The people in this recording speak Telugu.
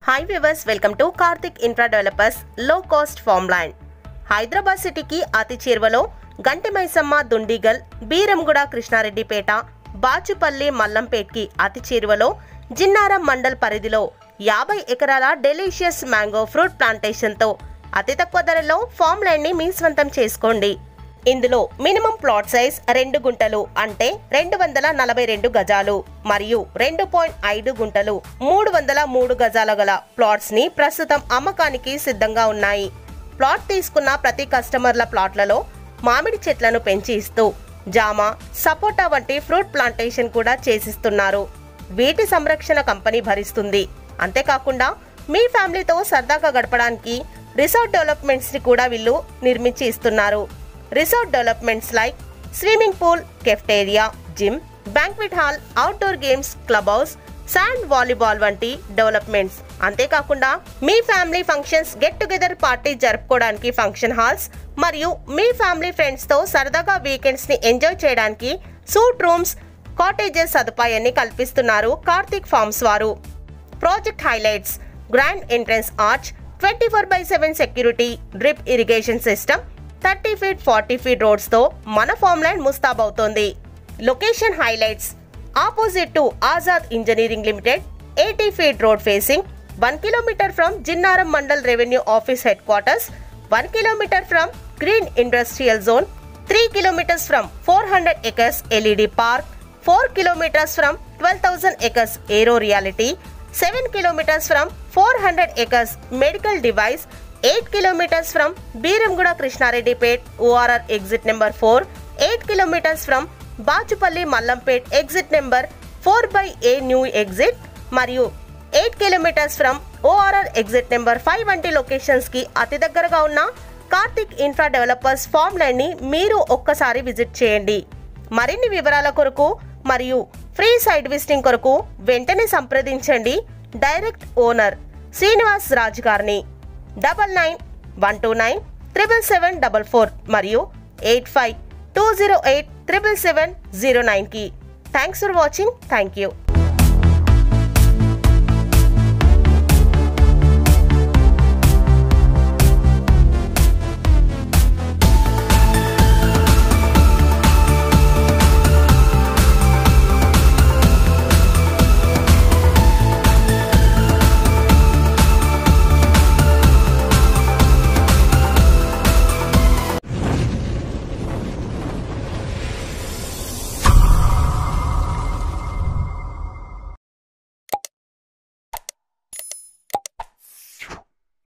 Hi viewers, welcome to Karthik Infra Developers Low Cost Farmland. Hyderabad సిటీకి అతి చేరువలో గంటి మైసమ్మ దుండిగల్, బీరంగూడ కృష్ణారెడ్డిపేట, బాచుపల్లి మల్లంపేట్కి అతి చేరువలో జిన్నారం మండల్ పరిధిలో 50 ఎకరాల డెలిషియస్ మ్యాంగో ఫ్రూట్ ప్లాంటేషన్తో అతి తక్కువ ధరలో ఫామ్ ల్యాండ్ని మీ స్వంతం చేసుకోండి. ఇందులో మినిమం ప్లాట్ సైజ్ 2 గుంటలు అంటే 242 గజాలు మరియు 2.5 గుంటలు 303 గజాల గల ప్లాట్స్ ని ప్రస్తుతం అమ్మకానికి సిద్ధంగా ఉన్నాయి. ప్లాట్ తీసుకున్న ప్రతి కస్టమర్ల ప్లాట్లలో మామిడి చెట్లను పెంచి ఇస్తూ జామ, సపోటా వంటి ఫ్రూట్ ప్లాంటేషన్ కూడా చేసిస్తున్నారు. వీటి సంరక్షణ కంపెనీ భరిస్తుంది. అంతేకాకుండా మీ ఫ్యామిలీతో సరదాగా గడపడానికి రిసార్ట్ డెవలప్మెంట్స్ ని కూడా వీళ్ళు నిర్మించి ఇస్తున్నారు. Resort developments like swimming pool, cafeteria, gym, banquet hall, outdoor games, clubhouse, sand volleyball వంటి డెవలప్మెంట్స్. అంతేకాకుండా మీ family functions, get together party జరుపుకోవడానికి ఫంక్షన్ హాల్స్ మరియు మీ ఫ్యామిలీ ఫ్రెండ్స్ తో సరదాగా వీకెండ్స్ ని ఎంజాయ్ చేయడానికి సూట్ రూమ్స్, కాటేజెస్ సదుపాయాన్ని కల్పిస్తున్నారు కార్తిక్ ఫార్మ్స్ వారు. Project highlights: grand entrance arch, 24/7 security, drip irrigation system, 30 feet 40 feet roads తో మన ఫామ్ ల్యాండ్ ముస్తాబవుతోంది. Location highlights: opposite to Azad engineering limited, 80 feet road facing, 1 kilometer from Jinnaram mandal revenue office headquarters, 1 kilometer from green industrial zone, 3 kilometers from 400 acres LED park, 4 kilometers from 12,000 acres aero reality, 7 kilometers from 400 acres medical device, 8 kilometers from Beeramguda Krishnareddypet ORR exit number 4, 8 kilometers from Bachupally Mallampet exit number 4/A new exit మరియు 8 kilometers from ORR exit number 5 వంటి లొకేషన్స్ కి అతి దగ్గరగా ఉన్న Karthik infra developers farm land ని మీరు ఒక్కసారి విజిట్ చేయండి. మరిన్ని వివరాల కొరకు మరియు ఫ్రీ సైట్ విజిటింగ్ కొరకు వెంటనే సంప్రదించండి డైరెక్ట్ ఓనర్ శ్రీనివాస్ రాజ్ గారిని. 9912977744 మరియు 8520877709 కి. Thanks for watching. Thank you.